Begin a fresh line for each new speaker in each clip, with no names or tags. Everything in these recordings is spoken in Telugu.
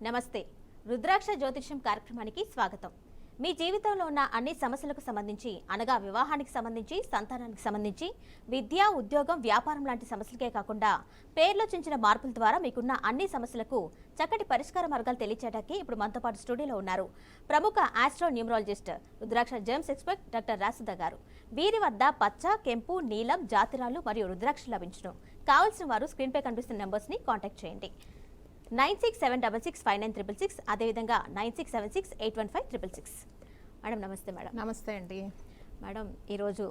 నమస్తే. రుద్రాక్ష జ్యోతిష్యం కార్యక్రమానికి స్వాగతం. మీ జీవితంలో ఉన్న అన్ని సమస్యలకు సంబంధించి, అనగా వివాహానికి సంబంధించి, సంతానానికి సంబంధించి, విద్య, ఉద్యోగం, వ్యాపారం లాంటి సమస్యలకే కాకుండా పేర్లో చిన్న మార్పుల ద్వారా మీకున్న అన్ని సమస్యలకు చక్కటి పరిష్కార మార్గాలు తెలియచేయడానికి ఇప్పుడు మనతో పాటు స్టూడియోలో ఉన్నారు ప్రముఖ ఆస్ట్రో న్యూమరాలజిస్ట్, రుద్రాక్ష జెమ్స్ ఎక్స్పర్ట్ డాక్టర్ రాసుదా గారు. వీరి వద్ద పచ్చ, కెంపు, నీలం, జాతిరాలు మరియు రుద్రాక్ష లభించును. కావాల్సిన వారు స్క్రీన్ పై కనిపిస్తున్న నెంబర్స్ ని కాంటాక్ట్ చేయండి. 9676659666, అదేవిధంగా 9676815666. మేడం నమస్తే. మేడం
నమస్తే అండి.
మేడం ఈరోజు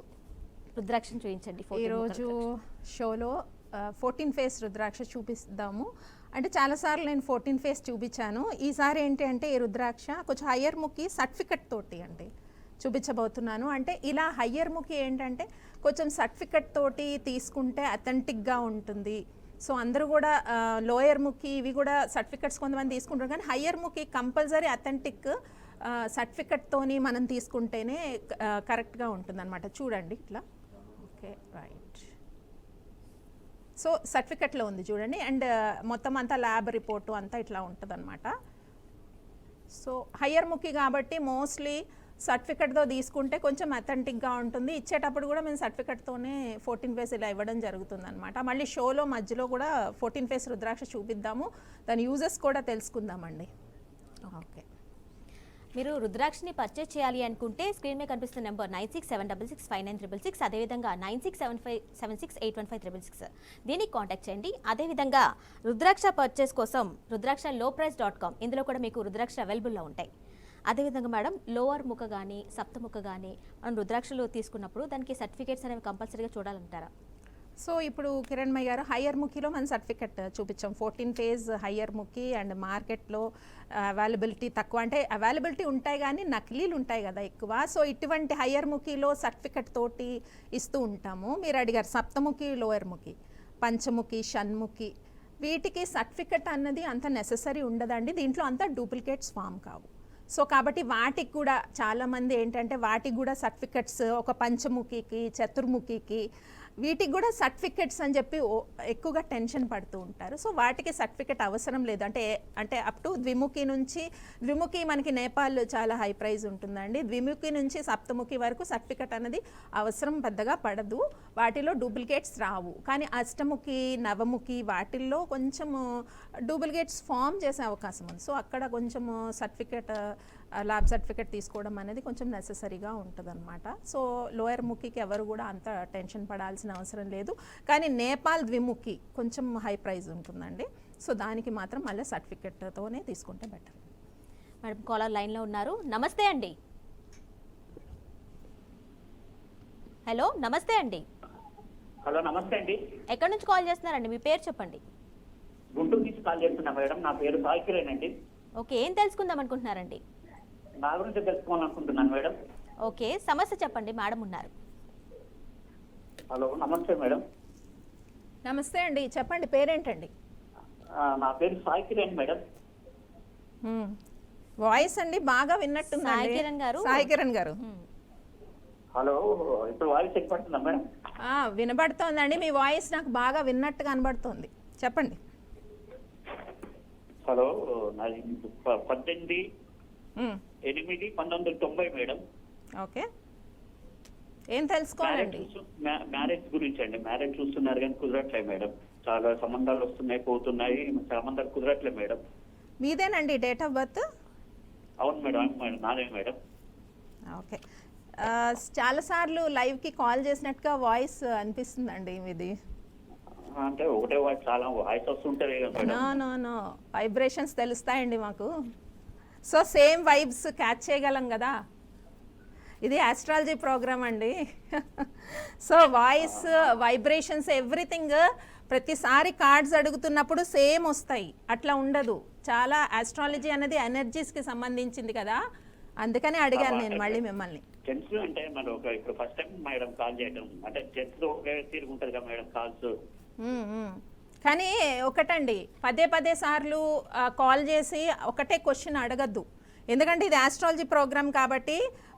రుద్రాక్షను చూపించండి.
ఈరోజు షోలో 14 ఫేస్ రుద్రాక్ష చూపిస్తాము. అంటే చాలాసార్లు నేను 14 ఫేస్ చూపించాను. ఈసారి ఏంటి అంటే ఈ రుద్రాక్ష కొంచెం హయ్యర్ ముఖి సర్టిఫికెట్ తోటి అండి చూపించబోతున్నాను. అంటే ఇలా హయ్యర్ ముఖి ఏంటంటే కొంచెం సర్టిఫికెట్ తోటి తీసుకుంటే అథెంటిక్గా ఉంటుంది. సో అందరూ కూడా లోయర్ ముఖి ఇవి కూడా సర్టిఫికెట్స్ కొంతమంది తీసుకుంటారు, కానీ హయ్యర్ ముఖి కంపల్సరీ అథెంటిక్ సర్టిఫికెట్తోని మనం తీసుకుంటేనే కరెక్ట్గా ఉంటుందన్నమాట. చూడండి ఇట్లా. Okay, right. సో సర్టిఫికెట్లో ఉంది చూడండి. అండ్ మొత్తం అంతా ల్యాబ్ రిపోర్టు అంతా ఇట్లా ఉంటుందన్నమాట. సో హయ్యర్ ముఖి కాబట్టి మోస్ట్లీ సర్టిఫికెట్తో తీసుకుంటే కొంచెం అథెంటిక్గా ఉంటుంది. ఇచ్చేటప్పుడు కూడా మేము సర్టిఫికెట్తోనే 14 ఫేస్ ఇలా ఇవ్వడం జరుగుతుంది అనమాట. మళ్ళీ షోలో మధ్యలో కూడా 14 ఫేస్ రుద్రాక్ష చూపిద్దాము, దాని యూజెస్ కూడా తెలుసుకుందామండి. ఓకే,
మీరు రుద్రాక్షని పర్చేజ్ చేయాలి అనుకుంటే స్క్రీన్ మీద కనిపిస్తున్న నెంబర్ 9676659666, అదేవిధంగా 967576815666 దీనికి కాంటాక్ట్ చేయండి. అదేవిధంగా రుద్రాక్ష పర్చేస్ కోసం rudrakshalowprice.com, ఇందులో కూడా మీకు రుద్రాక్ష అవైలబుల్లో ఉంటాయి. అదేవిధంగా మేడం లోవర్ ముఖ కానీ సప్తముఖ కానీ మనం రుద్రాక్షలు తీసుకున్నప్పుడు దానికి సర్టిఫికేట్స్ అనేవి కంపల్సరీగా చూడాలంటారా?
సో ఇప్పుడు కిరణ్మయ్య గారు హయ్యర్ ముఖిలో మన సర్టిఫికెట్ చూపించాం. 14 ఫేజ్ హయ్యర్ ముఖి అండ్ మార్కెట్లో అవైలబిలిటీ తక్కువ, అంటే అవైలబిలిటీ ఉంటాయి కానీ నకిలీలు ఉంటాయి కదా ఎక్కువ. సో ఇటువంటి హయ్యర్ ముఖిలో సర్టిఫికెట్ తోటి ఇస్తూ ఉంటాము. మీరు అడిగారు సప్తముఖి, లోయర్ ముఖి, పంచముఖి, షణ్ముఖి, వీటికి సర్టిఫికెట్ అన్నది అంత నెససరీ ఉండదండి. దీంట్లో అంతా డూప్లికేట్స్ ఫామ్ కావు. సో కాబట్టి వాటికి కూడా చాలామంది ఏంటంటే వాటికి కూడా సర్టిఫికెట్స్, ఒక పంచముఖికి, చతుర్ముఖికి, వీటికి కూడా సర్టిఫికెట్స్ అని చెప్పి ఎక్కువగా టెన్షన్ పడుతూ ఉంటారు. సో వాటికి సర్టిఫికెట్ అవసరం లేదు. అంటే అప్ టు ద్విముఖి నుంచి, ద్విముఖి మనకి నేపాల్ చాలా హై ప్రైజ్ ఉంటుందండి. ద్విముఖి నుంచి సప్తముఖి వరకు సర్టిఫికెట్ అనేది అవసరం పెద్దగా పడదు. వాటిలో డూప్లికేట్స్ రావు. కానీ అష్టముఖి, నవముఖి వాటిల్లో కొంచెము డూప్లికేట్స్ ఫామ్ చేసే అవకాశం ఉంది. సో అక్కడ కొంచెము సర్టిఫికెట్, ల్యాబ్ సర్టిఫికెట్ తీసుకోవడం అనేది కొంచెం నెససరీగా ఉంటుందన్నమాట. సో లోయర్ ముఖికి ఎవరు కూడా అంత టెన్షన్ పడాల్సిన అవసరం లేదు. కానీ నేపాల్ ద్విముఖి కొంచెం హై ప్రైజ్ ఉంటుందండి. సో దానికి మాత్రం మళ్ళీ సర్టిఫికెట్తోనే తీసుకుంటే బెటర్.
మేడం కాలర్ లైన్లో ఉన్నారు. నమస్తే అండి. హలో, నమస్తే అండి.
హలో, నమస్తే అండి.
ఎక్కడి నుంచి కాల్ చేస్తున్నారండి? మీ పేరు చెప్పండి.
గుంటూరు నుంచి కాల్ చేస్తున్నా మేడం. నా పేరు సాయి కిరణ్ అండి.
ఓకే, ఏం తెలుసుకుందాం అనుకుంటున్నారండి?
నా గురించి తెలుసుకోవాలనుకుంటున్నాను మేడం.
ఓకే, సమస్య చెప్పండి. మేడం ఉన్నారు.
హలో, నమస్తే మేడం.
నమస్తే అండి, చెప్పండి. పేరేంటండి?
నా పేరు సాయి కిరణ్ మేడం.
వాయిస్ అండి బాగా విన్నట్టుంది.
సాయి కిరణ్ గారు.
సాయి కిరణ్ గారు,
హలో, ఇప్పుడు వాయిస్ ఎక్కడుతుందా మేడం?
వినబడుతోందండి. మీ వాయిస్ నాకు బాగా విన్నట్టు కనబడుతోంది, చెప్పండి.
హలో, నాది 18/8/1990 మేడం.
ఓకే, ఏం తెలుసుకోవాలండి?
మ్యారేజ్ గురించి అండి. మ్యారేజ్ చూస్తున్నారు కానీ కుదరట్లేదు మేడం. చాలా సంబంధాలు వస్తున్నాయి, పోతున్నాయి, సంబంధాలు కుదరట్లేదు మేడం.
మీదేనండి డేట్ ఆఫ్ బర్త్?
అవును మేడం, నాదే మేడం.
ఓకే, చాలాసార్లు లైవ్కి కాల్ చేసినట్టుగా వాయిస్ అనిపిస్తుందండి మీది.
అంటే ఒకటే వాయిస్, చాలా వాయిస్ వస్తుంటది కదా మేడం.
నో వైబ్రేషన్స్ తెలుస్తాయండి మాకు. సో సేమ్ వైబ్స్ క్యాచ్ చేయగలం కదా, ఇది ఆస్ట్రాలజీ ప్రోగ్రామ్ అండి. సో వాయిస్, వైబ్రేషన్స్, ఎవ్రీథింగ్ ప్రతిసారి కార్డ్స్ అడుగుతున్నప్పుడు సేమ్ వస్తాయి, అట్లా ఉండదు. చాలా ఆస్ట్రాలజీ అనేది ఎనర్జీస్కి సంబంధించింది కదా, అందుకని అడిగాను నేను మళ్ళీ మిమ్మల్ని.
జెంట్స్ అంటే మరి ఇప్పుడు ఫస్ట్ టైం మేడం కాల్ చేయడం, అంటే జెంట్స్ ఒకే తిరుగుంటారు కదా మేడం కాల్స్.
కానీ ఒకటండి, పదే సార్లు కాల్ చేసి ఒకటే క్వశ్చన్ అడగద్దు. ఎందుకంటే ఇది ఆస్ట్రాలజీ ప్రోగ్రామ్ కాబట్టి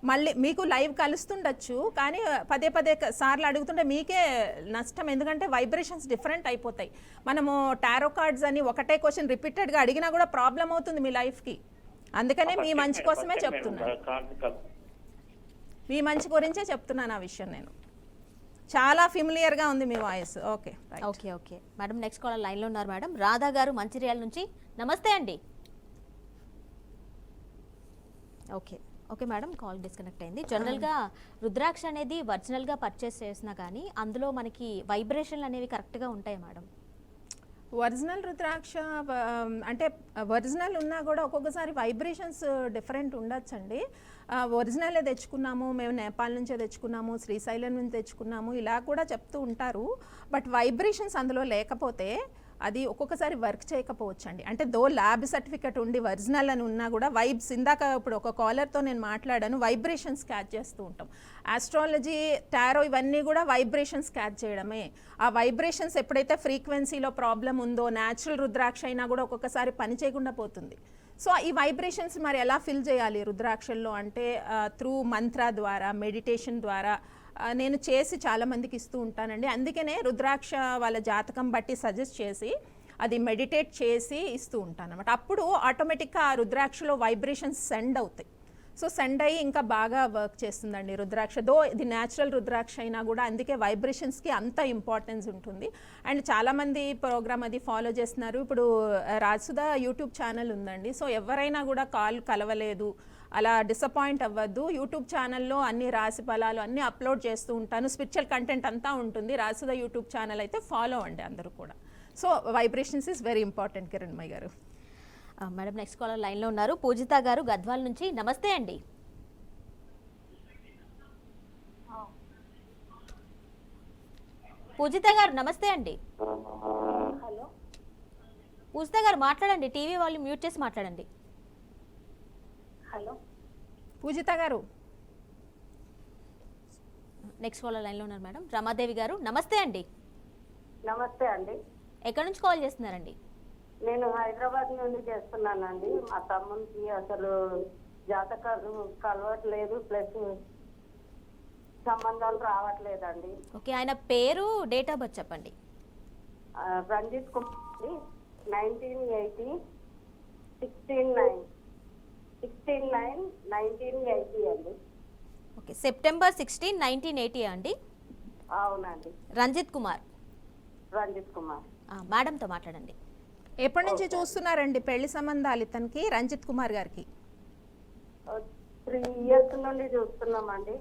మళ్ళీ మీకు లైవ్ కలుస్తుండొచ్చు, కానీ పదే పదే సార్లు అడుగుతుంటే మీకే నష్టం. ఎందుకంటే వైబ్రేషన్స్ డిఫరెంట్ అయిపోతాయి. మనము టారో కార్డ్స్ అని ఒకటే క్వశ్చన్ రిపీటెడ్గా అడిగినా కూడా ప్రాబ్లం అవుతుంది మీ లైఫ్కి. అందుకనే మీ మంచి కోసమే చెప్తున్నాను, మీ మంచి గురించే చెప్తున్నాను ఆ విషయం. నేను చాలా ఫెమిలియర్గా ఉంది మీ voice. Okay
okay okay madam, next caller లైన్లో ఉన్నారు మేడం. రాధా గారు మంచిర్యాల నుంచి. నమస్తే అండి. Okay okay madam, call disconnect అయింది. జనరల్గా రుద్రాక్ష అనేది ఒరిజినల్గా పర్చేస్ చేసినా కానీ అందులో మనకి వైబ్రేషన్లు అనేవి కరెక్ట్గా ఉంటాయి మేడం?
ఒరిజినల్ రుద్రాక్ష అంటే ఒరిజినల్ ఉన్నా కూడా ఒక్కొక్కసారి వైబ్రేషన్స్ డిఫరెంట్ ఉండొచ్చండి. ఒరిజినలే తెచ్చుకున్నాము మేము, నేపాల్ నుంచే తెచ్చుకున్నాము, శ్రీశైలం నుంచి తెచ్చుకున్నాము, ఇలా కూడా చెప్తూ ఉంటారు. బట్ వైబ్రేషన్స్ అందులో లేకపోతే అది ఒక్కొక్కసారి వర్క్ చేయకపోవచ్చు అండి. అంటే దో ల్యాబ్ సర్టిఫికెట్ ఉండి ఒరిజినల్ అని ఉన్నా కూడా వైబ్స్, ఇందాక ఇప్పుడు ఒక కాలర్తో నేను మాట్లాడాను, వైబ్రేషన్స్ క్యాచ్ చేస్తూ ఉంటాం. ఆస్ట్రాలజీ, టారో ఇవన్నీ కూడా వైబ్రేషన్స్ క్యాచ్ చేయడమే. ఆ వైబ్రేషన్స్ ఎప్పుడైతే ఫ్రీక్వెన్సీలో ప్రాబ్లం ఉందో న్యాచురల్ రుద్రాక్ష అయినా కూడా ఒక్కొక్కసారి పని చేయకుండా పోతుంది. సో ఈ వైబ్రేషన్స్ మరి ఎలా ఫిల్ చేయాలి రుద్రాక్షల్లో అంటే త్రూ మంత్ర ద్వారా, మెడిటేషన్ ద్వారా నేను చేసి చాలామందికి ఇస్తూ ఉంటానండి. అందుకనే రుద్రాక్ష వాళ్ళ జాతకం బట్టి సజెస్ట్ చేసి అది మెడిటేట్ చేసి ఇస్తూ ఉంటాను అనమాట. అప్పుడు ఆటోమేటిక్గా ఆ రుద్రాక్షలో వైబ్రేషన్స్ సెండ్ అవుతాయి. సో సెండ్ అయ్యి ఇంకా బాగా వర్క్ చేస్తుందండి రుద్రాక్ష. దో ఇది న్యాచురల్ రుద్రాక్ష అయినా కూడా అందుకే వైబ్రేషన్స్కి అంత ఇంపార్టెన్స్ ఉంటుంది. అండ్ చాలామంది ప్రోగ్రామ్ అది ఫాలో చేస్తున్నారు. ఇప్పుడు రాజసుధా యూట్యూబ్ ఛానల్ ఉందండి. సో ఎవరైనా కూడా కాల్ కలవలేదు అలా డిసప్పాయింట్ అవ్వద్దు. యూట్యూబ్ ఛానల్లో అన్ని రాశి ఫలాలు అన్నీ అప్లోడ్ చేస్తూ ఉంటాను, స్పిరిచువల్ కంటెంట్ అంతా ఉంటుంది. రాజసుధా యూట్యూబ్ ఛానల్ అయితే ఫాలో అండి అందరూ కూడా. So vibrations is very important Kiranmayi గారు.
మేడం, నెక్స్ట్ కాలర్ లైన్లో ఉన్నారు. పూజిత గారు గద్వాల నుంచి. నమస్తే అండి. పూజిత గారు నమస్తే అండి.
హలో
పూజిత గారు మాట్లాడండి, టీవీ వాల్యూమ్ మ్యూట్ చేసి మాట్లాడండి.
హలో
పూజిత గారు.
నెక్స్ట్ కాలర్ లైన్లో ఉన్నారు మేడం. రమాదేవి గారు నమస్తే అండి.
నమస్తే అండి.
ఎక్కడి నుంచి కాల్ చేస్తున్నారండి?
నేను హైదరాబాద్ నుండి చేస్తున్నానండి. మా తమ్మునికి అసలు జాతకాలు కలవట్లేదు, ప్లస్ సంబంధాలు రావట్లేదండి.
ఓకే, ఆయన పేరు, డేట్ ఆఫ్ బర్త్ చెప్పండి.
రంజిత్ కుమార్ 1980 1980 అండి.
ఓకే, సెప్టెంబర్ 16, 1980 అండి.
అవునండి,
రంజిత్ కుమార్.
రంజిత్ కుమార్.
మేడంతో మాట్లాడండి.
ఎప్పటి నుంచి చూస్తున్నారండి పెళ్లి సంబంధాలు ఇతనికి, రంజిత్ కుమార్ గారికి?
3 years నుండి చూస్తున్నామండి.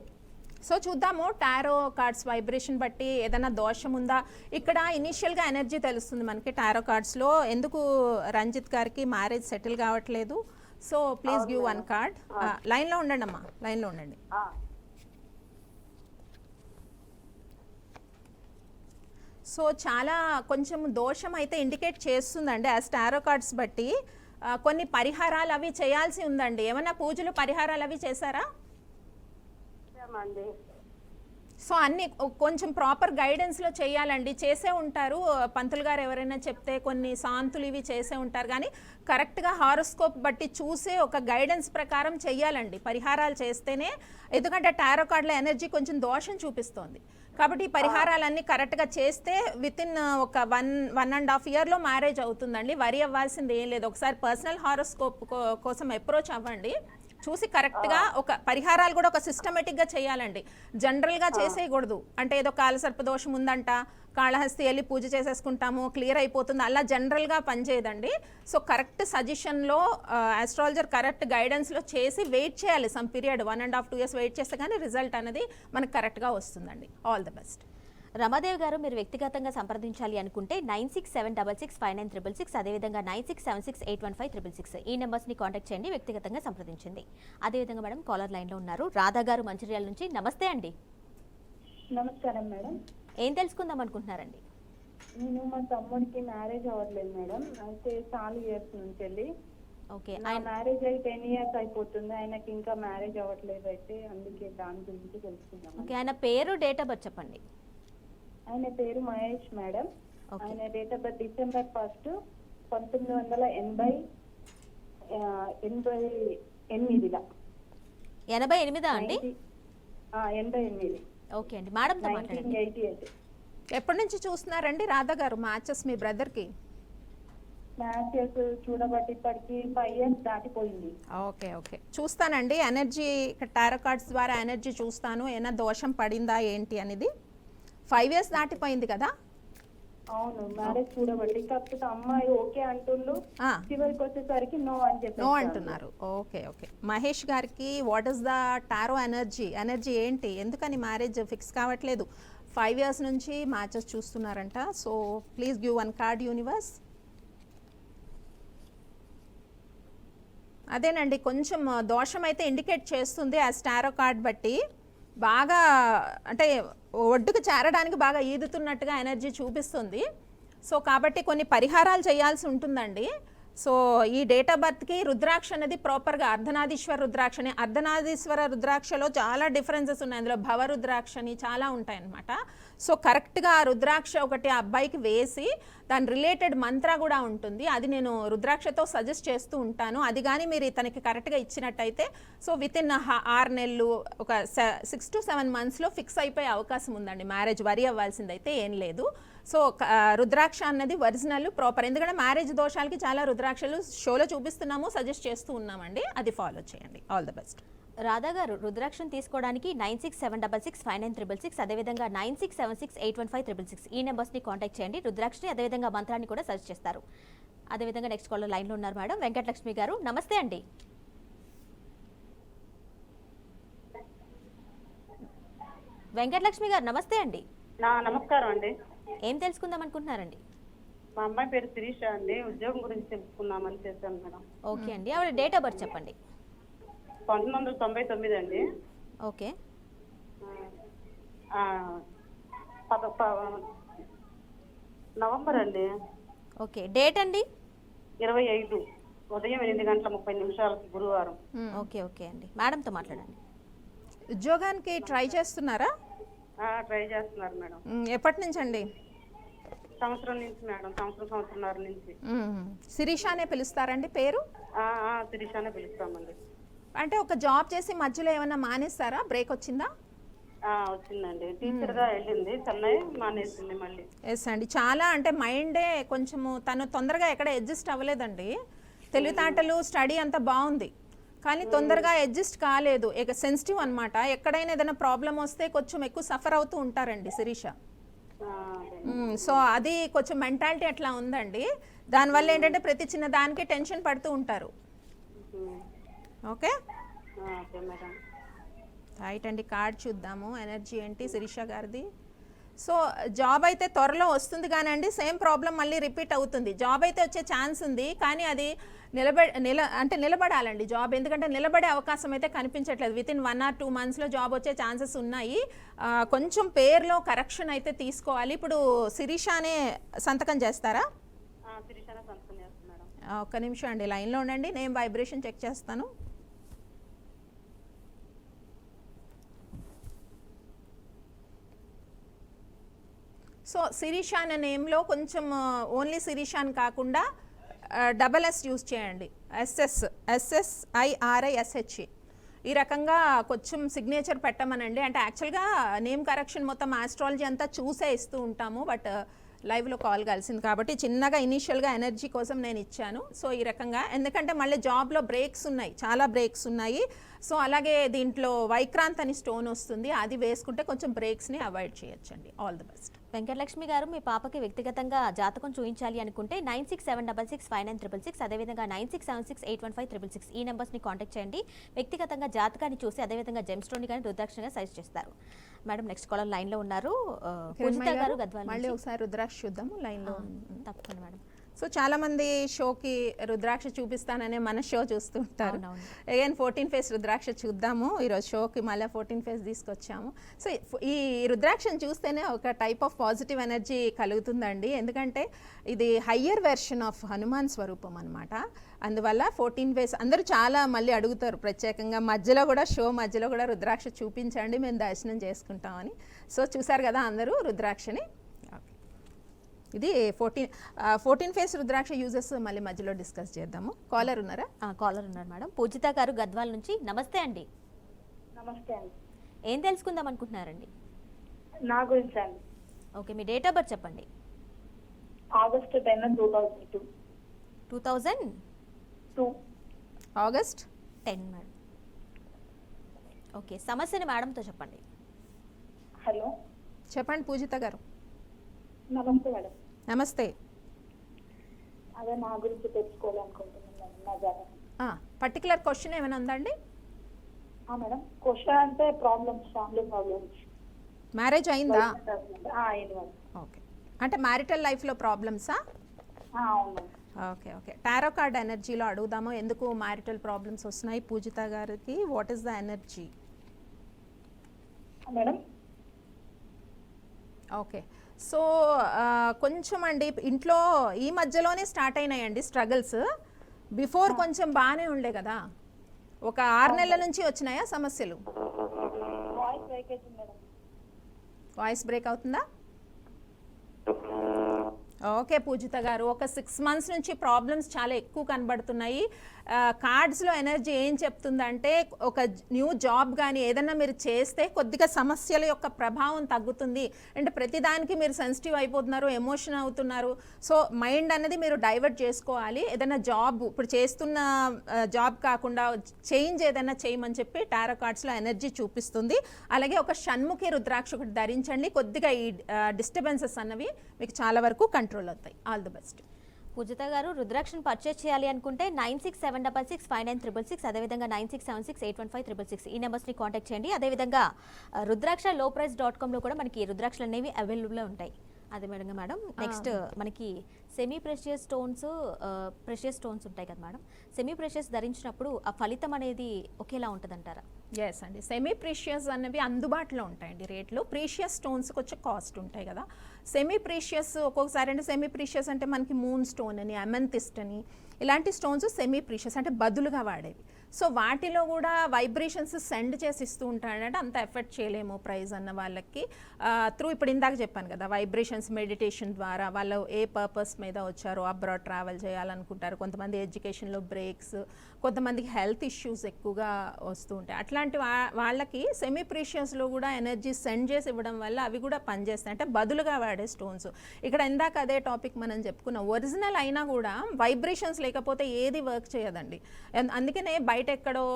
సో చూద్దాము టారో కార్డ్స్ వైబ్రేషన్ బట్టి ఏదైనా దోషం ఉందా. ఇక్కడ ఇనీషియల్గా ఎనర్జీ తెలుస్తుంది మనకి టారో కార్డ్స్లో, ఎందుకు రంజిత్ గారికి మ్యారేజ్ సెటిల్ కావట్లేదు. So please give 1 card. లైన్లో ఉండండి అమ్మా, లైన్లో ఉండండి. సో చాలా కొంచెం దోషం అయితే ఇండికేట్ చేస్తుందండి యాజ్ టారో కార్డ్స్ బట్టి. కొన్ని పరిహారాలు అవి చేయాల్సి ఉందండి. ఏమైనా పూజలు పరిహారాలు అవి చేశారా? సో అన్ని కొంచెం ప్రాపర్ గైడెన్స్లో చేయాలండి. చేసే ఉంటారు పంతులు గారు ఎవరైనా చెప్తే, కొన్ని శాంతులు ఇవి చేసే ఉంటారు, కానీ కరెక్ట్గా హారోస్కోప్ బట్టి చూసే ఒక గైడెన్స్ ప్రకారం చెయ్యాలండి పరిహారాలు చేస్తేనే. ఎందుకంటే టారో కార్డుల ఎనర్జీ కొంచెం దోషం చూపిస్తోంది కాబట్టి ఈ పరిహారాలన్నీ కరెక్ట్గా చేస్తే వితిన్ ఒక 1.5 yearలో మ్యారేజ్ అవుతుందండి. వరి అవ్వాల్సింది ఏం లేదు. ఒకసారి పర్సనల్ హారోస్కోప్ కోసం అప్రోచ్ అవ్వండి, చూసి కరెక్ట్గా ఒక పరిహారాలు కూడా ఒక సిస్టమేటిక్గా చేయాలండి. జనరల్గా చేసేయకూడదు. అంటే ఏదో కాలసర్ప దోషం ఉందంట, కాళహస్తి వెళ్ళి పూజ చేసేసుకుంటాము క్లియర్ అయిపోతుంది, అలా జనరల్గా పనిచేయదండి. సో కరెక్ట్ సజెషన్లో ఆస్ట్రాలజర్ కరెక్ట్ గైడెన్స్లో చేసి వెయిట్ చేయాలి సమ్ పీరియడ్, 1.5 2 years వెయిట్ చేస్తే కానీ రిజల్ట్ అనేది మనకు కరెక్ట్గా వస్తుందండి. All the best.
రమాదేవి గారు, మీరు వ్యక్తిగతంగా సంప్రదించాలి అనుకుంటే 9676659666, అదేవిధంగా 9676815666 ఈ నెంబర్స్ని కాంటాక్ట్ చేయండి, వ్యక్తిగతంగా సంప్రదించండి. అదేవిధంగా మేడం కాలర్ లైన్లో ఉన్నారు. రాధా గారు మంచిర్యాల నుంచి. నమస్తే అండి.
నమస్కారం మేడం.
ఏం తెలుసుకుందాం అనుకుంటున్నారండి?
నేను మా తమ్ముడికి మ్యారేజ్ అవ్వట్లేదు మేడం, అయితే చాలా ఇయర్స్ నుంచి వెళ్ళి.
ఓకే,
నా మ్యారేజ్ అయి 10 years అయిపోతుంది, ఆయనకి ఇంకా మ్యారేజ్ అవ్వట్లేదు, అయితే అందుకే దాని గురించి తెలుసుకుందాం.
ఓకే, ఆయన పేరు, డేట్ ఆఫ్ బర్త్ చెప్పండి.
ఆయన పేరు మహేష్ మేడం. ఆయన డేట్ ఆఫ్ బర్త్ December 1, 1980. ఎనిమిదిలా
88 అండి?
88
ఓకే అండి, మేడంతో మాట్లాడండి.
1988
ఎప్పటి నుంచి చూస్తున్నారండి రాధా గారు మ్యాచెస్ మీ బ్రదర్కి?
మ్యాచెస్ చూడబట్టి ఇప్పటికి 5 years దాటిపోయింది.
ఓకే ఓకే, చూస్తానండి. ఎనర్జీ టారో కార్డ్స్ ద్వారా ఎనర్జీ చూస్తాను, ఏమైనా దోషం పడిందా ఏంటి అనేది. 5 years దాటిపోయింది కదా?
అవును, మ్యారేజ్ చూడబట్టి. కాకపోతే అమ్మాయి ఓకే అంటుండు,
ఆ.
చివరికి వచ్చేసరికి నో అని చెప్పి
నో అంటున్నారు. ఓకే ఓకే, మహేష్ గారికి what is the tarot energy ఏంటి, ఎందుకని మ్యారేజ్ ఫిక్స్ కావట్లేదు? 5 years నుంచి మ్యాచెస్ చూస్తున్నారంట. So please give 1 card universe. అదేనండి, కొంచెం దోషం అయితే ఇండికేట్ చేస్తుంది ఆ టారో కార్డ్ బట్టి. బాగా అంటే ఒడ్డుకు చేరడానికి బాగా ఈదుతున్నట్టుగా ఎనర్జీ చూపిస్తుంది. సో కాబట్టి కొన్ని పరిహారాలు చేయాల్సి ఉంటుందండి. సో ఈ డేట్ ఆఫ్ బర్త్కి రుద్రాక్ష అనేది ప్రాపర్గా అర్ధనాదీశ్వర రుద్రాక్షని, అర్ధనాదీశ్వర రుద్రాక్షలో చాలా డిఫరెన్సెస్ ఉన్నాయి. అందులో భవ రుద్రాక్షని చాలా ఉంటాయన్నమాట. సో కరెక్ట్గా ఆ రుద్రాక్ష ఒకటి ఆ అబ్బాయికి వేసి దాని రిలేటెడ్ మంత్ర కూడా ఉంటుంది, అది నేను రుద్రాక్షతో సజెస్ట్ చేస్తూ ఉంటాను. అది కానీ మీరు ఇతనికి కరెక్ట్గా ఇచ్చినట్టయితే సో వితిన్ 6 నెలలు ఒక 6 to 7 monthsలో ఫిక్స్ అయిపోయే అవకాశం ఉందండి. మ్యారేజ్ వరి అవ్వాల్సిందైతే ఏం లేదు. సో రుద్రాక్ష అన్నది ఒరిజినల్ ప్రాపర్, ఎందుకంటే మ్యారేజ్ దోషాలకి చాలా రుద్రాక్షలు షోలో చూపిస్తున్నాము, సజెస్ట్ చేస్తూ ఉన్నామండి. అది ఫాలో చేయండి. All the best.
రాధా గారు, రుద్రాక్షను తీసుకోవడానికి 9676665966, అదేవిధంగా 9676815666 ఈ నెంబర్స్ని కాంటాక్ట్ చేయండి. రుద్రాక్షని అదేవిధంగా మంత్రాన్ని కూడా సజెస్ట్ చేస్తారు. అదేవిధంగా నెక్స్ట్ కాలర్ లైన్లో ఉన్నారు మేడం, వెంకటలక్ష్మి గారు. నమస్తే అండి. వెంకటలక్ష్మి గారు నమస్తే అండి.
నమస్కారం అండి.
ఏం తెలుసుకుందాం అనుకుంటున్నారండి?
మా అమ్మాయి పేరు శిరీష అండి. ఉద్యోగం గురించి తెలుసుకుందామని చేశాను మేడం.
ఓకే అండి, ఆవిడ డేట్ ఆఫ్ బర్త్ చెప్పండి.
1999 అండి.
ఓకే.
నవంబర్ అండి.
ఓకే, డేట్ అండి?
25 ఉదయం 8:30 గురువారం.
ఓకే ఓకే అండి, మేడంతో మాట్లాడండి.
ఉద్యోగానికి ట్రై చేస్తున్నారా?
ట్రై చేస్తున్నారు మేడం.
ఎప్పటి నుంచి అండి?
సంవత్సరం నుంచి మేడం, సంవత్సరంన్నర నుంచి.
శిరీష అనే పిలుస్తారండి పేరు?
శిరీషానే పిలుస్తామండి.
అంటే ఒక జాబ్ చేసి మధ్యలో ఏమైనా మానేస్తారా, బ్రేక్ వచ్చిందా?
వచ్చిందండి, టీచర్ గా వెళ్ళింది, చెన్నై మానేసింది మళ్ళీ.
ఎస్ అండి, చాలా అంటే మైండే కొంచెము తను తొందరగా ఎక్కడ అడ్జస్ట్ అవ్వలేదండి. తెలివితేటలు స్టడీ అంతా బాగుంది, కానీ తొందరగా అడ్జస్ట్ కాలేదు. ఇక సెన్సిటివ్ అనమాట. ఎక్కడైనా ఏదైనా ప్రాబ్లం వస్తే కొంచెం ఎక్కువ సఫర్ అవుతూ ఉంటారండి శిరీష. సో అది కొంచెం మెంటాలిటీ అట్లా ఉందండి. దానివల్ల ఏంటంటే ప్రతి చిన్న దానికి టెన్షన్ పడుతూ ఉంటారు. ఓకే రైట్ అండి, కార్డ్ చూద్దాము. ఎనర్జీ ఏంటి శిరీష గారిది? సో జాబ్ అయితే త్వరలో వస్తుంది, కానండి సేమ్ ప్రాబ్లం మళ్ళీ రిపీట్ అవుతుంది. జాబ్ అయితే వచ్చే ఛాన్స్ ఉంది, కానీ అది నిలబడాలండి జాబ్, ఎందుకంటే నిలబడే అవకాశం అయితే కనిపించట్లేదు. వితిన్ 1 or 2 monthsలో జాబ్ వచ్చే ఛాన్సెస్ ఉన్నాయి. కొంచెం పేరులో కరెక్షన్ అయితే తీసుకోవాలి. ఇప్పుడు శిరీషానే సంతకం చేస్తారా? ఒక్క నిమిషం అండి, లైన్లో ఉండండి, నేను వైబ్రేషన్ చెక్ చేస్తాను. సో శిరీష అనే నేమ్లో కొంచెం ఓన్లీ శిరీష అని కాకుండా SS యూజ్ చేయండి. SSIRISH ఈ రకంగా కొంచెం సిగ్నేచర్ పెట్టమనండి. అంటే యాక్చువల్గా నేమ్ కరెక్షన్ మొత్తం ఆస్ట్రాలజీ అంతా చూసే ఇస్తూ ఉంటాము, బట్ లైవ్లో కాల్ కలిసింది కాబట్టి చిన్నగా ఇనీషియల్గా ఎనర్జీ కోసం నేను ఇచ్చాను. సో ఈ రకంగా, ఎందుకంటే మళ్ళీ జాబ్లో బ్రేక్స్ ఉన్నాయి, చాలా బ్రేక్స్ ఉన్నాయి. సో అలాగే దీంట్లో వైక్రాంత్ అని స్టోన్ వస్తుంది, అది వేసుకుంటే కొంచెం బ్రేక్స్ని అవాయిడ్ చేయొచ్చండి. All the best.
వెంకటలక్ష్మి గారు, మీ పాపకి వ్యక్తిగతంగా జాతకం చూపించాలి అనుకుంటే 9676659666, అదేవిధంగా 9676815666 ఈ నెంబర్స్ని కాంటాక్ట్ చేయండి. వ్యక్తిగతంగా జాతకాన్ని చూసి అదేవిధంగా జెమ్ స్టోన్ కానీ రుద్రాక్షగా సజెస్ట్ చేస్తారు. మేడం నెక్స్ట్ కాలర్ లైన్లో ఉన్నారు, పూజిత గారు గద్వాల.
మళ్ళీ ఒకసారి రుద్రాక్ష చూద్దాము లైన్లో.
తప్పకుండా మేడం.
సో చాలామంది షోకి రుద్రాక్ష చూపిస్తాననే మన షో చూస్తూ ఉంటారు. అగైన్ 14 ఫేస్ రుద్రాక్ష చూద్దాము. ఈరోజు షోకి మళ్ళీ 14 ఫేస్ తీసుకొచ్చాము. సో ఈ రుద్రాక్షను చూస్తేనే ఒక టైప్ ఆఫ్ పాజిటివ్ ఎనర్జీ కలుగుతుందండి, ఎందుకంటే ఇది హయ్యర్ వెర్షన్ ఆఫ్ హనుమాన్ స్వరూపం అనమాట. అందువల్ల 14 ఫేస్ అందరూ చాలా మళ్ళీ అడుగుతారు ప్రత్యేకంగా, మధ్యలో కూడా షో మధ్యలో కూడా రుద్రాక్ష చూపించండి, మేము దర్శనం చేసుకుంటామని. సో చూసారు కదా అందరూ రుద్రాక్షని. ఇది 14 ఫేస్ రుద్రాక్ష యూజెస్ మళ్ళీ మధ్యలో డిస్కస్ చేద్దాము. కాలర్ ఉన్నారా?
కాలర్ ఉన్నారు మేడం. పూజిత గారు గద్వాల నుంచి. నమస్తే అండి.
నమస్తే అండి.
ఏం తెలుసుకుందాం అనుకుంటున్నారండి?
నా గురించి అండి.
Okay, me date of birth చెప్పండి.
ఆగస్ట్ 10, 2002.
2002
August
10 madam. ఓకే, సమస్యని మేడంతో చెప్పండి.
హలో,
చెప్పండి పూజిత గారు.
నమస్తే మేడం.
నమస్తే.
అదే నా గురించి తెలుసుకోవాలనుకుంటున్నాను మేడం, నా జాతకం.
పర్టికులర్ క్వశ్చన్ ఏమైనా ఉందండి?
మేడం, క్వశ్చన్ అంటే ప్రాబ్లమ్స్, ఫ్యామిలీ ప్రాబ్లమ్స్.
మ్యారేజ్ అయిందా?
అయింది మేడం.
ఓకే, అంటే మ్యారిటల్ లైఫ్లో ప్రాబ్లమ్సా?
అవును madam.
Okay okay, tarot card ఎనర్జీలో అడుగుదాము. ఎందుకు మ్యారిటల్ ప్రాబ్లమ్స్ వస్తున్నాయి పూజిత గారికి? What is the energy?
Madam,
okay, so కొంచెం అండి ఇంట్లో ఈ మధ్యలోనే స్టార్ట్ అయినాయండి స్ట్రగుల్స్. బిఫోర్ కొంచెం బాగానే ఉండే కదా, ఒక 6 నెలల నుంచి వచ్చినాయా సమస్యలు?
వాయిస్ బ్రేక్ అవుతుంది మేడం.
వాయిస్ బ్రేక్ అవుతుందా? ఓకే పూజిత గారు, ఒక 6 మంత్స్ నుంచి ప్రాబ్లమ్స్ చాలా ఎక్కువ కనబడుతున్నాయి. కార్డ్స్లో ఎనర్జీ ఏం చెప్తుందంటే, ఒక న్యూ జాబ్ కానీ ఏదన్నా మీరు చేస్తే కొద్దిగా సమస్యల యొక్క ప్రభావం తగ్గుతుంది. అంటే ప్రతిదానికి మీరు సెన్సిటివ్ అయిపోతున్నారు, ఎమోషన్ అవుతున్నారు. సో మైండ్ అనేది మీరు డైవర్ట్ చేసుకోవాలి. ఏదైనా జాబ్ ఇప్పుడు చేస్తున్న జాబ్ కాకుండా చేంజ్ ఏదైనా చేయమని చెప్పి టారో కార్డ్స్లో ఎనర్జీ చూపిస్తుంది. అలాగే ఒక షణ్ముఖి రుద్రాక్ష ఒకటి ధరించండి. కొద్దిగా ఈ డిస్టర్బెన్సెస్ అన్నవి మీకు చాలా వరకు కంట్రోల్ అవుతాయి. All the best.
పూజిత గారు, రుద్రాక్షను పర్చేస్ చేయాలి అనుకుంటే 9676659666, అదేవిధంగా 9676815666 ఈ నెంబర్స్ని కాంటాక్ట్ చేయండి. అదేవిధంగా రుద్రాక్ష lowprice.com కూడా మనకి రుద్రాక్షలు అనేవి అవైలబుల్లో ఉంటాయి. అదే మేడం. నెక్స్ట్ మనకి సెమీ ప్రెషియస్ స్టోన్స్ ఉంటాయి కదా మేడం. సెమీ ప్రెషియస్ ధరించినప్పుడు ఆ ఫలితం అనేది ఒకేలా ఉంటుందంటారా?
ఎస్ అండి, సెమీ ప్రీషియస్ అనేవి అందుబాటులో ఉంటాయండి రేట్లు. ప్రీషియస్ స్టోన్స్కి వచ్చే కాస్ట్ ఉంటాయి కదా. సెమీ ప్రీషియస్ ఒక్కొక్కసారి అంటే సెమీ ప్రీషియస్ అంటే మనకి మూన్ స్టోన్ అని, అమెంతిస్ట్ అని, ఇలాంటి స్టోన్స్ సెమీ ప్రీషియస్ అంటే బదులుగా వాడేవి. సో వాటిలో కూడా వైబ్రేషన్స్ సెండ్ చేసి ఇస్తూ ఉంటాడంటే అంత ఎఫెక్ట్ చేయలేము ప్రైజ్ అన్న వాళ్ళకి. త్రూ ఇప్పుడు ఇందాక చెప్పాను కదా, వైబ్రేషన్స్ మెడిటేషన్ ద్వారా వాళ్ళు ఏ పర్పస్ మీద వచ్చారో, అబ్రాడ్ ట్రావెల్ చేయాలనుకుంటారు, కొంతమంది ఎడ్యుకేషన్లో బ్రేక్స్, కొంతమందికి హెల్త్ ఇష్యూస్ ఎక్కువగా వస్తూ ఉంటాయి. అట్లాంటి వాళ్ళకి సెమీ ప్రీషియస్లో కూడా ఎనర్జీ సెండ్ చేసి ఇవ్వడం వల్ల అవి కూడా పనిచేస్తాయి. అంటే బదులుగా వాడే స్టోన్స్. ఇక్కడ ఇందాక అదే టాపిక్ మనం చెప్పుకున్నాం, ఒరిజినల్ అయినా కూడా వైబ్రేషన్స్ లేకపోతే ఏది వర్క్ చేయదండి. అందుకనే బయట ఎక్కడో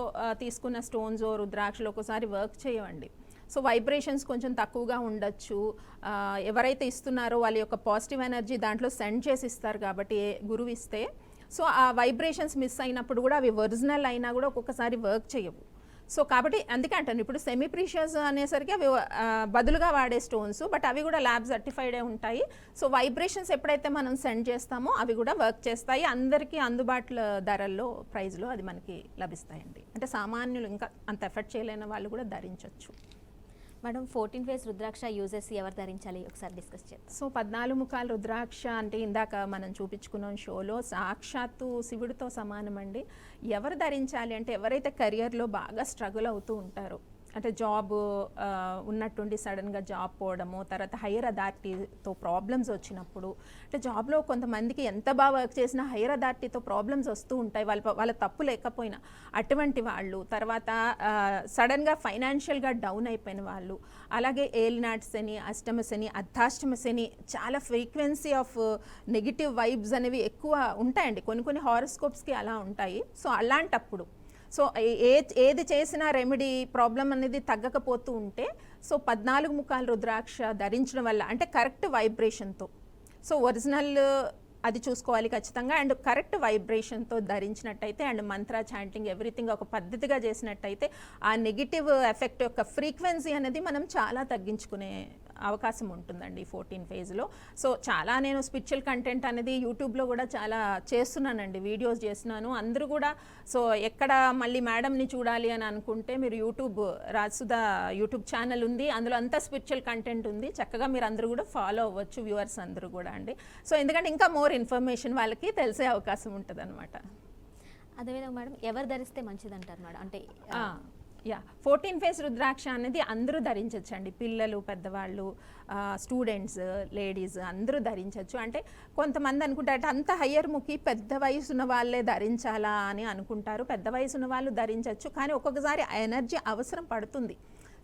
తీసుకున్న స్టోన్స్ రుద్రాక్షలు ఒకసారి వర్క్ చేయవండి. సో వైబ్రేషన్స్ కొంచెం తక్కువగా ఉండొచ్చు. ఎవరైతే ఇస్తున్నారో వాళ్ళ యొక్క పాజిటివ్ ఎనర్జీ దాంట్లో సెండ్ చేసి ఇస్తారు కాబట్టి గురువు ఇస్తే, సో ఆ వైబ్రేషన్స్ మిస్ అయినప్పుడు కూడా అవి ఒరిజినల్ అయినా కూడా ఒక్కొక్కసారి వర్క్ చేయవు. సో కాబట్టి అందుకే అంటాను, ఇప్పుడు సెమీ ప్రీషియస్ అనేసరికి అవి బదులుగా వాడే స్టోన్స్, బట్ అవి కూడా ల్యాబ్ సర్టిఫైడే ఉంటాయి. సో వైబ్రేషన్స్ ఎప్పుడైతే మనం సెండ్ చేస్తామో అవి కూడా వర్క్ చేస్తాయి. అందరికీ అందుబాటులో ధరల్లో ప్రైజ్లో అది మనకి లభిస్తాయండి. అంటే సామాన్యులు ఇంకా అంత ఎఫెక్ట్ చేయలేని వాళ్ళు కూడా ధరించవచ్చు.
మేడం, 14 ఫేస్ రుద్రాక్ష యూజెస్ ఎవరు ధరించాలి ఒకసారి డిస్కస్ చేద్దాం.
సో 14 ముఖాల రుద్రాక్ష అంటే ఇందాక మనం చూపించుకున్నాం షోలో, సాక్షాత్తు శివుడితో సమానం అండి. ఎవరు ధరించాలి అంటే ఎవరైతే కెరియర్లో బాగా స్ట్రగుల్ అవుతూ ఉంటారో, అంటే జాబ్ ఉన్నట్టుండి సడన్గా జాబ్ పోవడము, తర్వాత హైయర్ అథారిటీతో ప్రాబ్లమ్స్ వచ్చినప్పుడు, అంటే జాబ్లో కొంతమందికి ఎంత బాగా వర్క్ చేసినా హైయర్ అథారిటీతో ప్రాబ్లమ్స్ వస్తూ ఉంటాయి, వాళ్ళ తప్పు లేకపోయినా. అటువంటి వాళ్ళు, తర్వాత సడన్గా ఫైనాన్షియల్గా డౌన్ అయిపోయిన వాళ్ళు, అలాగే ఏలినాట్స్ అని, అష్టమస్ అని, అర్ధాష్టమస్ అని, చాలా ఫ్రీక్వెన్సీ ఆఫ్ నెగిటివ్ వైబ్స్ అనేవి ఎక్కువ ఉంటాయండి. కొన్ని హారోస్కోప్స్కి అలా ఉంటాయి. సో అలాంటప్పుడు సో ఏది చేసినా రెమెడీ ప్రాబ్లం అనేది తగ్గకపోతూ ఉంటే, సో 14 ముఖాల రుద్రాక్ష ధరించడం వల్ల, అంటే కరెక్ట్ వైబ్రేషన్తో, సో ఒరిజినల్ అది చూసుకోవాలి ఖచ్చితంగా, and correct వైబ్రేషన్తో ధరించినట్టయితే, and Mantra chanting everything ఒక పద్ధతిగా చేసినట్టయితే ఆ నెగిటివ్ ఎఫెక్ట్ యొక్క ఫ్రీక్వెన్సీ అనేది మనం చాలా తగ్గించుకునే అవకాశం ఉంటుందండి 14 ఫేజ్లో. సో చాలా నేను స్పిరిచువల్ కంటెంట్ అనేది యూట్యూబ్లో కూడా చాలా చేస్తున్నానండి, వీడియోస్ చేస్తున్నాను. అందరూ కూడా సో ఎక్కడ మళ్ళీ మేడంని చూడాలి అని అనుకుంటే మీరు రాజసుధా యూట్యూబ్ ఛానల్ ఉంది, అందులో అంతా స్పిరిచువల్ కంటెంట్ ఉంది. చక్కగా మీరు అందరూ కూడా ఫాలో అవ్వచ్చు, వ్యూవర్స్ అందరూ కూడా అండి. సో ఎందుకంటే ఇంకా మోర్ ఇన్ఫర్మేషన్ వాళ్ళకి తెలిసే అవకాశం ఉంటుంది అనమాట.
అదేవిధంగా మేడం, ఎవరు ధరిస్తే మంచిది అంటారు మేడం? అంటే
యా 14 ఫేజ్ రుద్రాక్ష అనేది అందరూ ధరించవచ్చు అండి. పిల్లలు, పెద్దవాళ్ళు, స్టూడెంట్స్, లేడీస్ అందరూ ధరించవచ్చు. అంటే కొంతమంది అనుకుంటారు అంత హయ్యర్ ముఖి పెద్ద వయసు ఉన్న వాళ్ళే ధరించాలా అని అనుకుంటారు. పెద్ద వయసు ఉన్న వాళ్ళు ధరించవచ్చు, కానీ ఒక్కొక్కసారి ఆ ఎనర్జీ అవసరం పడుతుంది.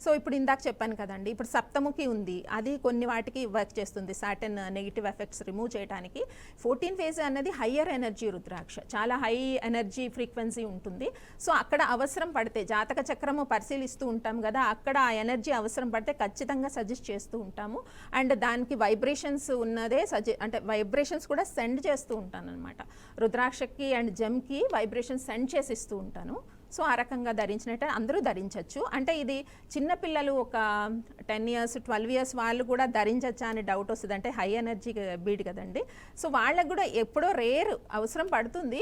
సో ఇప్పుడు ఇందాక చెప్పాను కదండి, ఇప్పుడు సప్తముఖి ఉంది, అది కొన్ని వాటికి వర్క్ చేస్తుంది, సర్టెన్ నెగిటివ్ ఎఫెక్ట్స్ రిమూవ్ చేయడానికి. 14 ఫేజ్ అనేది హయ్యర్ ఎనర్జీ రుద్రాక్ష, చాలా హై ఎనర్జీ ఫ్రీక్వెన్సీ ఉంటుంది. సో అక్కడ అవసరం పడితే జాతక చక్రము పరిశీలిస్తూ ఉంటాం కదా, అక్కడ ఆ ఎనర్జీ అవసరం పడితే ఖచ్చితంగా సజెస్ట్ చేస్తూ ఉంటాము. అండ్ దానికి వైబ్రేషన్స్ ఉన్నదే అంటే వైబ్రేషన్స్ కూడా సెండ్ చేస్తూ ఉంటాను అనమాట. రుద్రాక్షకి అండ్ జెమ్కి వైబ్రేషన్స్ సెండ్ చేసి ఇస్తూ ఉంటాను. సో ఆ రకంగా ధరించినట్టే అందరూ ధరించవచ్చు. అంటే ఇది చిన్నపిల్లలు ఒక 10 years 12 years వాళ్ళు కూడా ధరించచ్చా అని డౌట్ వస్తుంది, అంటే హై ఎనర్జీ బీడ్ కదండి. సో వాళ్ళకు కూడా ఎప్పుడో రేర్ అవసరం పడుతుంది.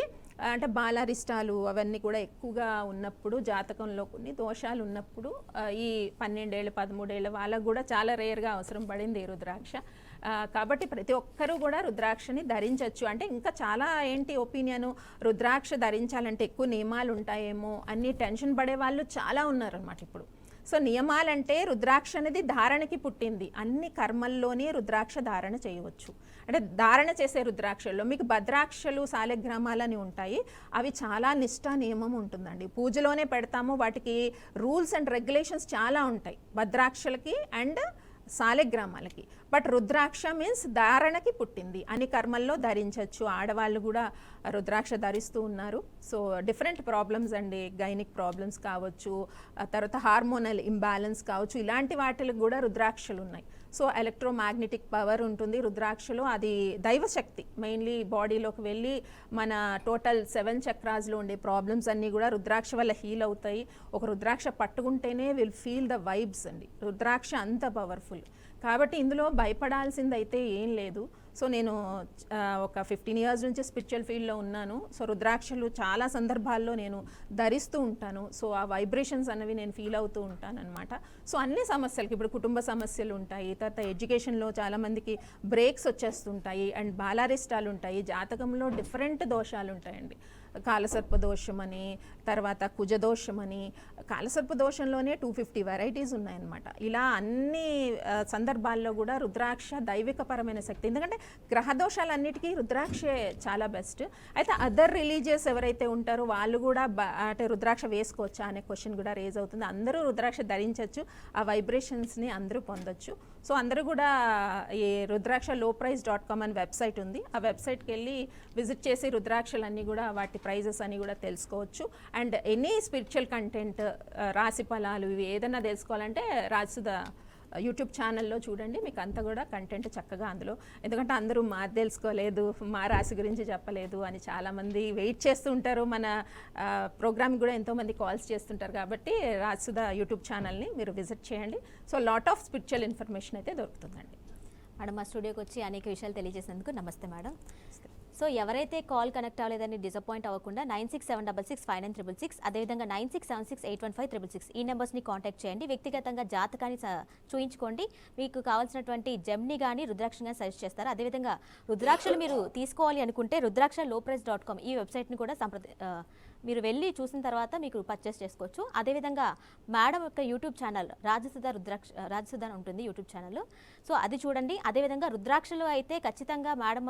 అంటే బాలారిష్టాలు అవన్నీ కూడా ఎక్కువగా ఉన్నప్పుడు, జాతకంలో కొన్ని దోషాలు ఉన్నప్పుడు ఈ 12 ఏళ్ళు 13 ఏళ్ళ వాళ్ళకు కూడా చాలా రేర్గా అవసరం పడింది ఈ రుద్రాక్ష. కాబట్టి ప్రతి ఒక్కరూ కూడా రుద్రాక్షని ధరించవచ్చు. అంటే ఇంకా చాలా ఏంటి ఒపీనియను, రుద్రాక్ష ధరించాలంటే ఎక్కువ నియమాలు ఉంటాయేమో అన్ని టెన్షన్ పడే వాళ్ళు చాలా ఉన్నారన్నమాట ఇప్పుడు. సో నియమాలంటే రుద్రాక్ష అనేది ధారణకి పుట్టింది. అన్ని కర్మల్లోనే రుద్రాక్ష ధారణ చేయవచ్చు. అంటే ధారణ చేసే రుద్రాక్షల్లో మీకు భద్రాక్షలు, సాలెగ్రామాలని ఉంటాయి. అవి చాలా నిష్ఠా నియమం ఉంటుందండి. పూజలోనే పెడతాము, వాటికి రూల్స్ అండ్ రెగ్యులేషన్స్ చాలా ఉంటాయి భద్రాక్షలకి అండ్ సాలెగ్రామాలకి. బట్ రుద్రాక్ష మీన్స్ ధారణకి పుట్టింది, అని కర్మల్లో ధరించవచ్చు. ఆడవాళ్ళు కూడా రుద్రాక్ష ధరిస్తూ ఉన్నారు. సో డిఫరెంట్ ప్రాబ్లమ్స్ అండి, గైనిక్ ప్రాబ్లమ్స్ కావచ్చు, తర్వాత హార్మోనల్ ఇంబ్యాలెన్స్ కావచ్చు, ఇలాంటి వాటికి కూడా రుద్రాక్షలు ఉన్నాయి. సో ఎలక్ట్రోమాగ్నెటిక్ పవర్ ఉంటుంది రుద్రాక్షలో, అది దైవశక్తి మెయిన్లీ బాడీలోకి వెళ్ళి మన టోటల్ 7 చక్రాస్లో ఉండే ప్రాబ్లమ్స్ అన్నీ కూడా రుద్రాక్ష వల్ల హీల్ అవుతాయి. ఒక రుద్రాక్ష పట్టుకుంటేనే విల్ ఫీల్ ద వైబ్స్ అండి. రుద్రాక్ష అంత పవర్ఫుల్ కాబట్టి ఇందులో భయపడాల్సింది అయితే ఏం లేదు. సో నేను ఒక 15 years నుంచి స్పిరిచువల్ ఫీల్డ్లో ఉన్నాను. సో రుద్రాక్షలు చాలా సందర్భాల్లో నేను ధరిస్తూ ఉంటాను. సో ఆ వైబ్రేషన్స్ అనేవి నేను ఫీల్ అవుతూ ఉంటాను అనమాట. సో అన్ని సమస్యలకి, ఇప్పుడు కుటుంబ సమస్యలు ఉంటాయి, తర్వాత ఎడ్యుకేషన్లో చాలామందికి బ్రేక్స్ వచ్చేస్తుంటాయి, అండ్ బాలారిష్టాలు ఉంటాయి, జాతకంలో డిఫరెంట్ దోషాలు ఉంటాయండి. కాలసర్ప దోషమని, తర్వాత కుజదోషమని, కాలసర్ప దోషంలోనే 250 వెరైటీస్ ఉన్నాయన్నమాట. ఇలా అన్ని సందర్భాల్లో కూడా రుద్రాక్ష దైవికపరమైన శక్తి. ఎందుకంటే గ్రహదోషాలన్నిటికీ రుద్రాక్షే చాలా బెస్ట్. అయితే అదర్ రిలీజియస్ ఎవరైతే ఉంటారో వాళ్ళు కూడా అంటే రుద్రాక్ష వేసుకోవచ్చా అనే క్వశ్చన్ కూడా రేజ్ అవుతుంది. అందరూ రుద్రాక్ష ధరించవచ్చు, ఆ వైబ్రేషన్స్ని అందరూ పొందొచ్చు. సో అందరూ కూడా ఈ రుద్రాక్ష lowprice.com అని వెబ్సైట్ ఉంది, ఆ వెబ్సైట్కి వెళ్ళి విజిట్ చేసి రుద్రాక్షలన్నీ కూడా వాటి ప్రైజెస్ అని కూడా తెలుసుకోవచ్చు. అండ్ ఎనీ స్పిరిచువల్ కంటెంట్, రాశి ఫలాలు, ఇవి ఏదైనా తెలుసుకోవాలంటే రాజసుధ యూట్యూబ్ ఛానల్లో చూడండి, మీకు అంతా కూడా కంటెంట్ చక్కగా అందులో. ఎందుకంటే అందరూ మాది తెలుసుకోలేదు, మా రాశి గురించి చెప్పలేదు అని చాలామంది వెయిట్ చేస్తూ ఉంటారు. మన ప్రోగ్రామ్ కూడా ఎంతోమంది కాల్స్ చేస్తుంటారు. కాబట్టి రాజసుధ యూట్యూబ్ ఛానల్ని మీరు విజిట్ చేయండి. So lot of spiritual information అయితే దొరుకుతుందండి.
మేడం మా స్టూడియోకి వచ్చి అనేక విషయాలు తెలియజేసినందుకు నమస్తే మేడం. సో ఎవరైతే కాల్ కనెక్ట్ అవ్వలేదని డిసప్పాయింట్ అవ్వకుండా 9676659666, అదేవిధంగా 9676815666 ఈ నెంబర్స్ని కాంటాక్ట్ చేయండి. వ్యక్తిగతంగా జాతకాన్ని చూయించుకోండి. మీకు కావాల్సినటువంటి జెమ్ని కానీ రుద్రాక్ష కానీ సజెస్ట్ చేస్తారు. అదేవిధంగా రుద్రాక్షలు మీరు తీసుకోవాలి అనుకుంటే రుద్రాక్ష lowprice.com ఈ వెబ్సైట్ని కూడా మీరు వెళ్ళి చూసిన తర్వాత మీకు పర్చేస్ చేసుకోవచ్చు. అదేవిధంగా మేడం యొక్క యూట్యూబ్ ఛానల్ రాజసుధ ఉంటుంది యూట్యూబ్ ఛానల్. సో అది చూడండి. అదేవిధంగా రుద్రాక్షలు అయితే ఖచ్చితంగా మేడం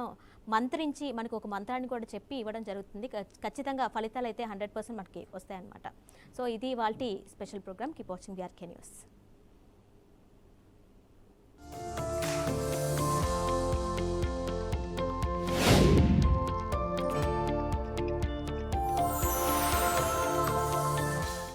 మంత్రించి మనకు ఒక మంత్రాన్ని కూడా చెప్పి ఇవ్వడం జరుగుతుంది. ఖచ్చితంగా ఫలితాలు అయితే 100% మనకి వస్తాయన్నమాట. సో ఇది వాళ్ళ special programme. Keep watching VRK news.